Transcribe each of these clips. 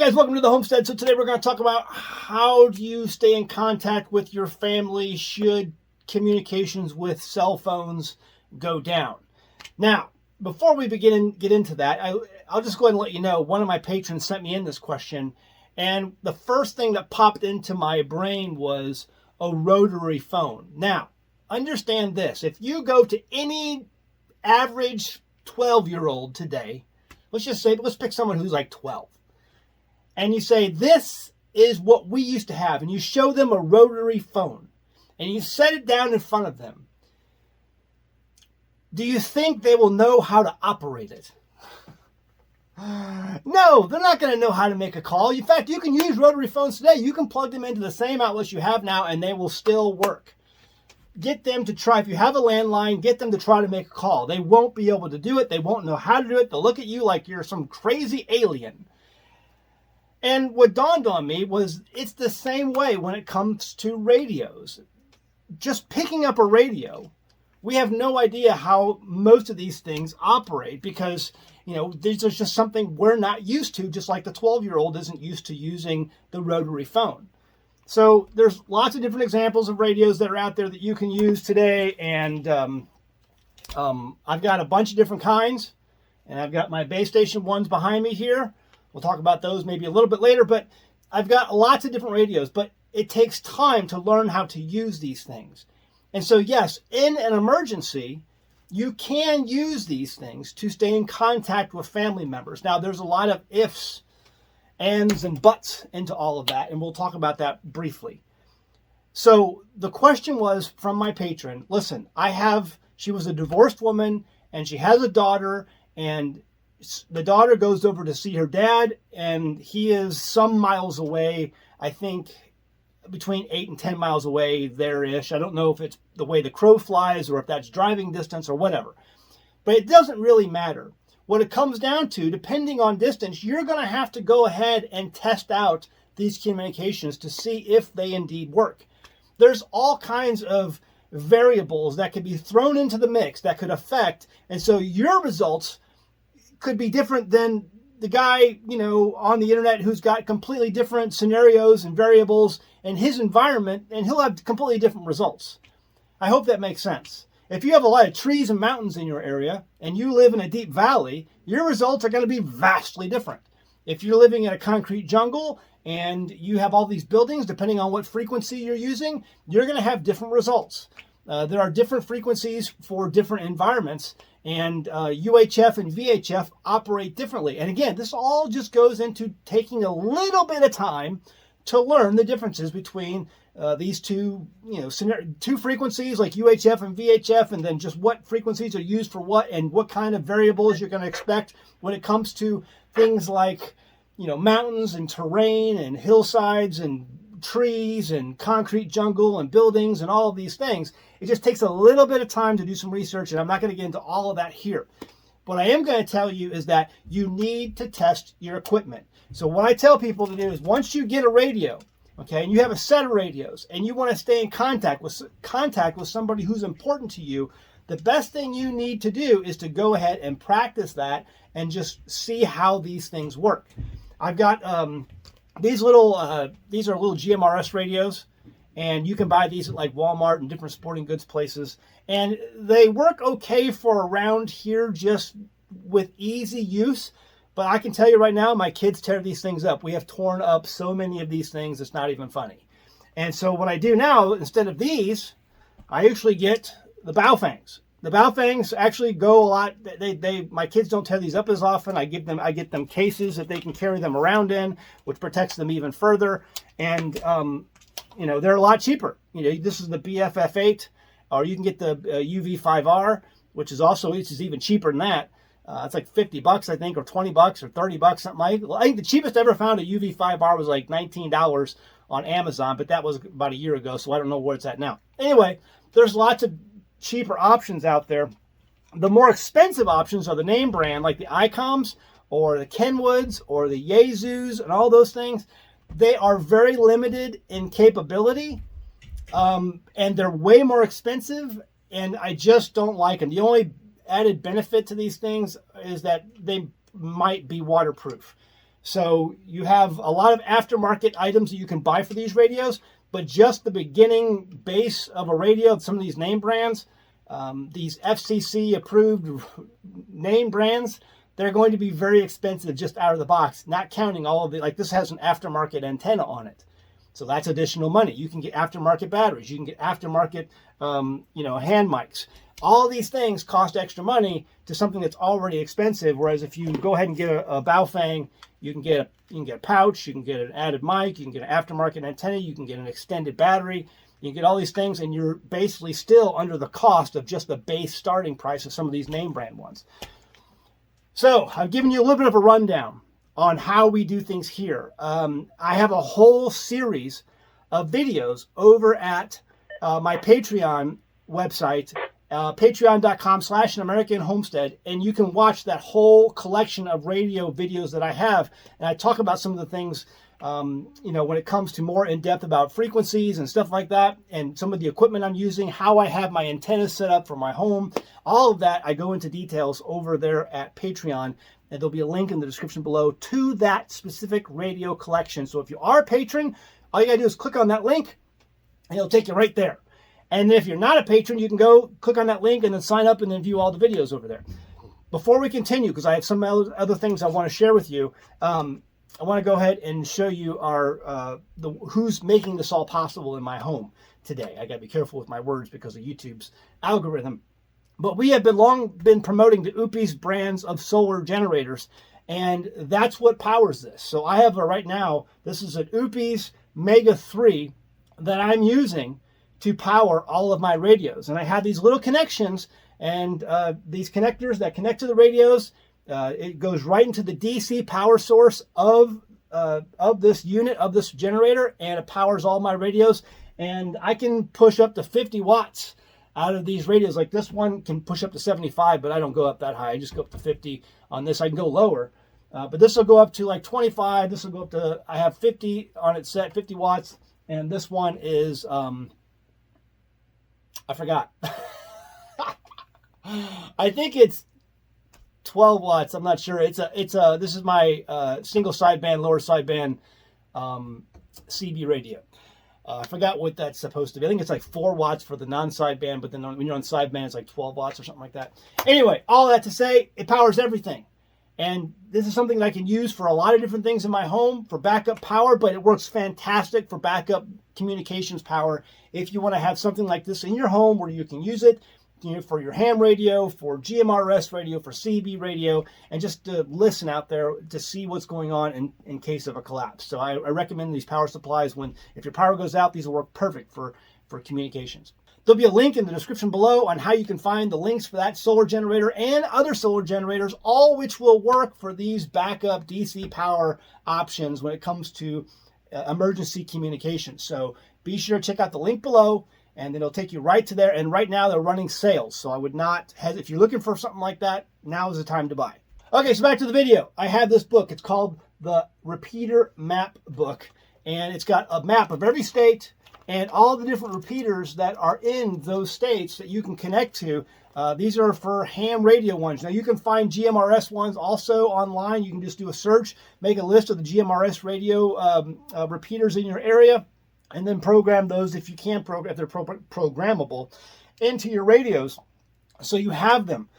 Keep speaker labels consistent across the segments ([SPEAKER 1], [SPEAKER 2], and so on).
[SPEAKER 1] guys, welcome to the Homestead. So today we're going to talk about how do you stay in contact with your family should communications with cell phones go down. Now, before we get into that, I'll just go ahead and let you know, one of my patrons sent me in this question, and the first thing that popped into my brain was a rotary phone. Now, understand this. If you go to any average 12-year-old today, let's pick someone who's like 12. And you say, this is what we used to have. And you show them a rotary phone. And you set it down in front of them. Do you think they will know how to operate it? No, they're not going to know how to make a call. In fact, you can use rotary phones today. You can plug them into the same outlets you have now, and they will still work. Get them to try, if you have a landline, get them to try to make a call. They won't be able to do it. They won't know how to do it. They'll look at you like you're some crazy alien. And what dawned on me was it's the same way when it comes to radios. Just picking up a radio, we have no idea how most of these things operate because, there's just something we're not used to, just like the 12-year-old isn't used to using the rotary phone. So there's lots of different examples of radios that are out there that you can use today. And I've got a bunch of different kinds. And I've got my base station ones behind me here. We'll talk about those maybe a little bit later, but I've got lots of different radios, but it takes time to learn how to use these things. And so, yes, in an emergency, you can use these things to stay in contact with family members. Now, there's a lot of ifs, ands, and buts into all of that, and we'll talk about that briefly. So the question was from my patron, listen, she was a divorced woman, and she has a daughter, and the daughter goes over to see her dad, and he is some miles away, I think between 8 and 10 miles away there-ish. I don't know if it's the way the crow flies or if that's driving distance or whatever. But it doesn't really matter. What it comes down to, depending on distance, you're going to have to go ahead and test out these communications to see if they indeed work. There's all kinds of variables that could be thrown into the mix that could affect, and so your results could be different than the guy, on the internet who's got completely different scenarios and variables in his environment, and he'll have completely different results. I hope that makes sense. If you have a lot of trees and mountains in your area and you live in a deep valley, your results are going to be vastly different. If you're living in a concrete jungle and you have all these buildings, depending on what frequency you're using, you're going to have different results. There are different frequencies for different environments, and UHF and VHF operate differently. And again, this all just goes into taking a little bit of time to learn the differences between these two frequencies like UHF and VHF, and then just what frequencies are used for what and what kind of variables you're going to expect when it comes to things like, mountains and terrain and hillsides and trees and concrete jungle and buildings and all of these things. It just takes a little bit of time to do some research, and I'm not going to get into all of that here. What I am going to tell you is that you need to test your equipment. So what I tell people to do is once you get a radio, okay, and you have a set of radios, and you want to stay in contact with somebody who's important to you, the best thing you need to do is to go ahead and practice that and just see how these things work. I've got these are little GMRS radios, and you can buy these at like Walmart and different sporting goods places, and they work okay for around here just with easy use. But I can tell you right now, my kids tear these things up. We have torn up so many of these things, it's not even funny. And so what I do now, instead of these, I actually get the Baofangs. The Baofangs actually go a lot. My kids don't tear these up as often. I get them cases that they can carry them around in, which protects them even further. And they're a lot cheaper. This is the BFF8, or you can get the UV5R, which is even cheaper than that. It's like $50, I think, or $20 or $30, something like that. I think the cheapest I ever found a UV5R was like $19 on Amazon, but that was about a year ago, so I don't know where it's at now. Anyway, there's lots of cheaper options out there. The more expensive options are the name brand, like the ICOMs or the Kenwoods or the Yaesus and all those things. They are very limited in capability, and they're way more expensive, and I just don't like them. The only added benefit to these things is that they might be waterproof. So you have a lot of aftermarket items that you can buy for these radios, but just the beginning base of a radio, some of these name brands, these FCC approved name brands, they're going to be very expensive just out of the box, not counting all of the, like this has an aftermarket antenna on it. So that's additional money. You can get aftermarket batteries. You can get aftermarket, hand mics. All these things cost extra money to something that's already expensive. Whereas if you go ahead and get a Baofeng, you can get a pouch, you can get an added mic, you can get an aftermarket antenna, you can get an extended battery, you can get all these things, and you're basically still under the cost of just the base starting price of some of these name brand ones. So I've given you a little bit of a rundown on how we do things here. I have a whole series of videos over at my Patreon website, patreon.com/An-American Homestead, and you can watch that whole collection of radio videos that I have. And I talk about some of the things, when it comes to more in depth about frequencies and stuff like that, and some of the equipment I'm using, how I have my antennas set up for my home, all of that. I go into details over there at Patreon, and there'll be a link in the description below to that specific radio collection. So if you are a patron, all you gotta do is click on that link and it'll take you right there. And if you're not a patron, you can go click on that link and then sign up and then view all the videos over there. Before we continue, because I have some other things I want to share with you, I want to go ahead and show you who's making this all possible in my home today. I got to be careful with my words because of YouTube's algorithm. But we have long been promoting the OUPES brands of solar generators, and that's what powers this. So I have right now, this is an OUPES Mega 3 that I'm using to power all of my radios. And I have these little connections, and these connectors that connect to the radios, it goes right into the DC power source of this unit, of this generator, and it powers all my radios. And I can push up to 50 watts out of these radios. Like this one can push up to 75, but I don't go up that high. I just go up to 50 on this. I can go lower, but this will go up to like 25. This will go up to, I have 50 on it set, 50 watts. And this one is, I forgot. I think it's 12 watts. I'm not sure. This is my single sideband, lower sideband CB radio. I forgot what that's supposed to be. I think it's like 4 watts for the non-sideband, but then when you're on sideband, it's like 12 watts or something like that. Anyway, all that to say, it powers everything. And this is something that I can use for a lot of different things in my home for backup power, but it works fantastic for backup communications power. If you want to have something like this in your home where you can use it, for your ham radio, for GMRS radio, for CB radio, and just to listen out there to see what's going on in case of a collapse. So I recommend these power supplies if your power goes out, these will work perfect for communications. There'll be a link in the description below on how you can find the links for that solar generator and other solar generators, all which will work for these backup DC power options when it comes to emergency communications. So be sure to check out the link below, and then it'll take you right to there. And right now they're running sales. So I would not hesitate. If you're looking for something like that, now is the time to buy. Okay, so back to the video. I have this book. It's called the Repeater Map Book. And it's got a map of every state and all the different repeaters that are in those states that you can connect to. These are for ham radio ones. Now you can find GMRS ones also online. You can just do a search, make a list of the GMRS radio repeaters in your area, and then program those if you can program, if they're programmable, into your radios so you have them.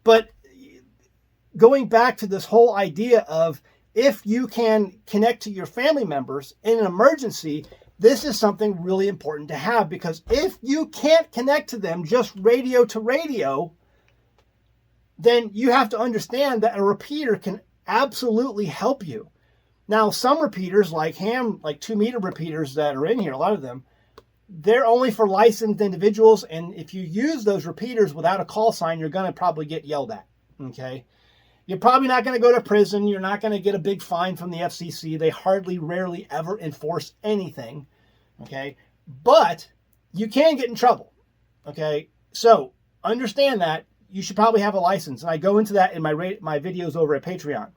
[SPEAKER 1] But going back to this whole idea of if you can connect to your family members in an emergency, this is something really important to have, because if you can't connect to them just radio to radio, then you have to understand that a repeater can absolutely help you. Now, some repeaters like 2-meter repeaters that are in here, a lot of them, they're only for licensed individuals. And if you use those repeaters without a call sign, you're going to probably get yelled at. Okay. You're probably not going to go to prison. You're not going to get a big fine from the FCC. They rarely ever enforce anything. Okay. But you can get in trouble. Okay. So understand that you should probably have a license. And I go into that in my videos over at Patreon.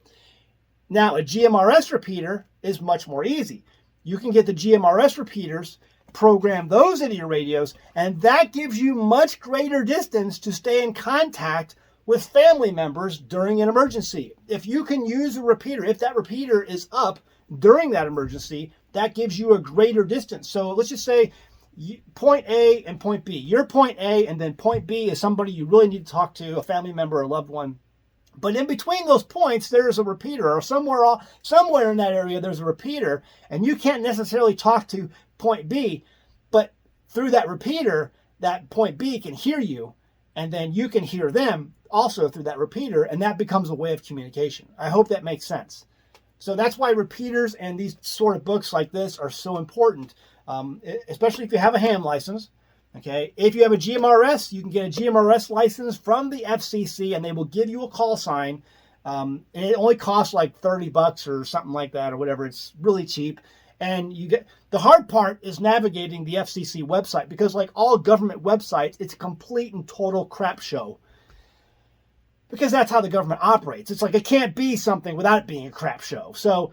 [SPEAKER 1] Now, a GMRS repeater is much more easy. You can get the GMRS repeaters, program those into your radios, and that gives you much greater distance to stay in contact with family members during an emergency. If you can use a repeater, if that repeater is up during that emergency, that gives you a greater distance. So let's just say point A and point B. You're point A, and then point B is somebody you really need to talk to, a family member or a loved one. But in between those points, there's a repeater, or somewhere in that area, there's a repeater, and you can't necessarily talk to point B, but through that repeater, that point B can hear you, and then you can hear them also through that repeater, and that becomes a way of communication. I hope that makes sense. So that's why repeaters and these sort of books like this are so important, especially if you have a ham license. Okay, if you have a GMRS, you can get a GMRS license from the FCC, and they will give you a call sign. And it only costs like $30 or something like that, or whatever. It's really cheap. And you get the hard part is navigating the FCC website, because like all government websites, it's a complete and total crap show. Because that's how the government operates. It's like it can't be something without it being a crap show. So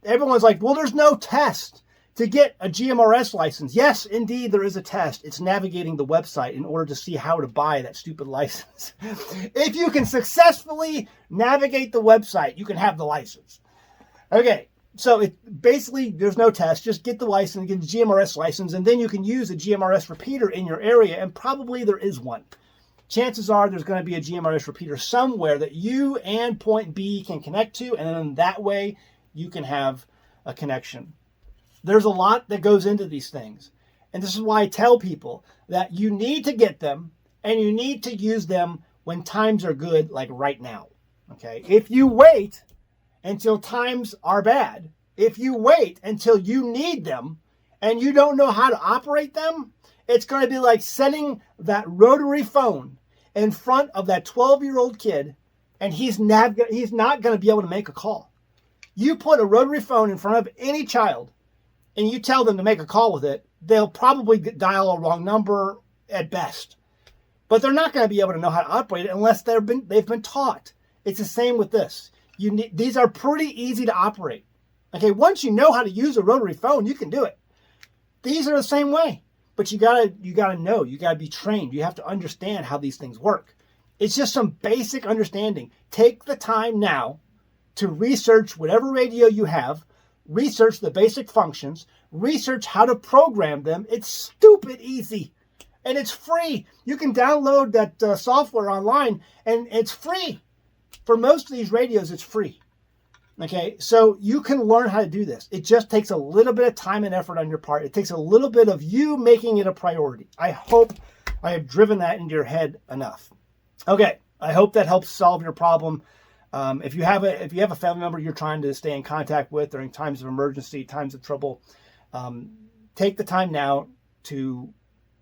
[SPEAKER 1] everyone's like, well, there's no test to get a GMRS license. Yes, indeed, there is a test. It's navigating the website in order to see how to buy that stupid license. If you can successfully navigate the website, you can have the license. Okay, so basically, there's no test. Just get the license, get the GMRS license, and then you can use a GMRS repeater in your area, and probably there is one. Chances are there's going to be a GMRS repeater somewhere that you and point B can connect to, and then that way you can have a connection. There's a lot that goes into these things. And this is why I tell people that you need to get them, and you need to use them when times are good, like right now. Okay? If you wait until times are bad, if you wait until you need them and you don't know how to operate them, it's going to be like setting that rotary phone in front of that 12-year-old kid, and he's not going to be able to make a call. You put a rotary phone in front of any child, and you tell them to make a call with it, they'll probably dial a wrong number at best. But they're not going to be able to know how to operate it unless they've been taught. It's the same with this. These are pretty easy to operate. Okay, once you know how to use a rotary phone, you can do it. These are the same way. But you gotta know, you gotta be trained. You have to understand how these things work. It's just some basic understanding. Take the time now to research whatever radio you have, research the basic functions, research how to program them. It's stupid easy, and it's free. You can download that software online, and it's free. For most of these radios, it's free. Okay, so you can learn how to do this. It just takes a little bit of time and effort on your part. It takes a little bit of you making it a priority. I hope I have driven that into your head enough. Okay, I hope that helps solve your problem. If you have a family member you're trying to stay in contact with during times of emergency, times of trouble, take the time now to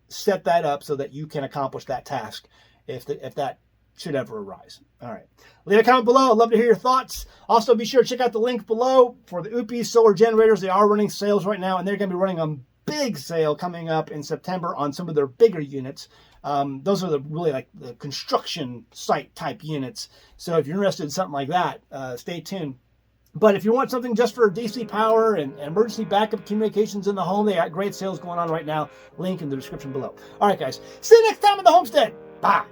[SPEAKER 1] set that up so that you can accomplish that task if that should ever arise. All right. Leave a comment below. I'd love to hear your thoughts. Also, be sure to check out the link below for the OUPES solar generators. They are running sales right now, and they're going to be running a big sale coming up in September on some of their bigger units. Those are really like the construction site type units. So if you're interested in something like that, stay tuned. But if you want something just for DC power and emergency backup communications in the home, they got great sales going on right now. Link in the description below. All right, guys. See you next time on the Homestead. Bye.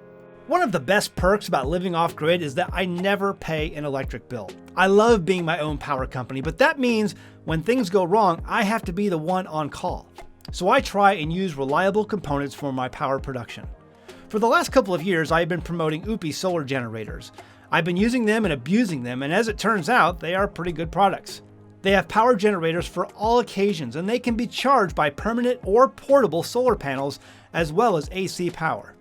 [SPEAKER 1] One of the best perks about living off-grid is that I never pay an electric bill. I love being my own power company, but that means when things go wrong, I have to be the one on call. So I try and use reliable components for my power production. For the last couple of years, I have been promoting OUPES solar generators. I've been using them and abusing them, and as it turns out, they are pretty good products. They have power generators for all occasions, and they can be charged by permanent or portable solar panels, as well as AC power.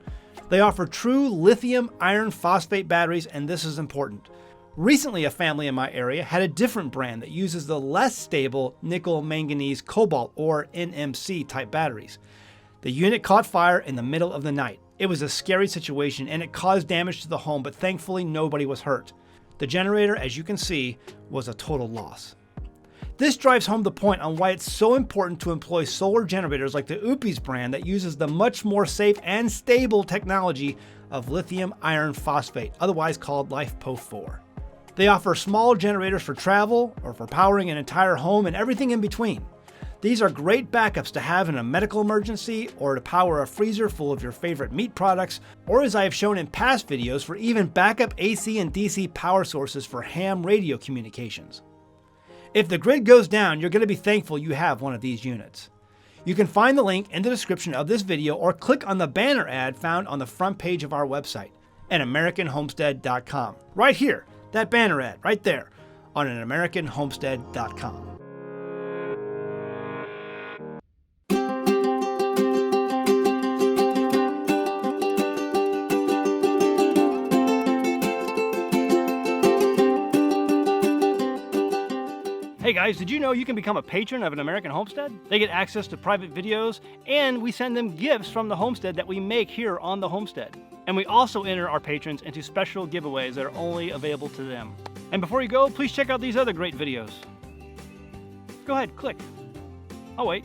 [SPEAKER 1] They offer true lithium iron phosphate batteries, and this is important. Recently, a family in my area had a different brand that uses the less stable nickel manganese cobalt or NMC type batteries. The unit caught fire in the middle of the night. It was a scary situation and it caused damage to the home, but thankfully nobody was hurt. The generator, as you can see, was a total loss. This drives home the point on why it's so important to employ solar generators like the OUPES brand that uses the much more safe and stable technology of lithium iron phosphate, otherwise called LiFePO4. They offer small generators for travel or for powering an entire home and everything in between. These are great backups to have in a medical emergency, or to power a freezer full of your favorite meat products, or as I have shown in past videos, for even backup AC and DC power sources for ham radio communications. If the grid goes down, you're going to be thankful you have one of these units. You can find the link in the description of this video or click on the banner ad found on the front page of our website at AmericanHomestead.com. Right here, that banner ad right there on AmericanHomestead.com. Hey guys, did you know you can become a patron of an American Homestead? They get access to private videos, and we send them gifts from the homestead that we make here on the homestead. And we also enter our patrons into special giveaways that are only available to them. And before you go, please check out these other great videos. Go ahead, click. I'll wait.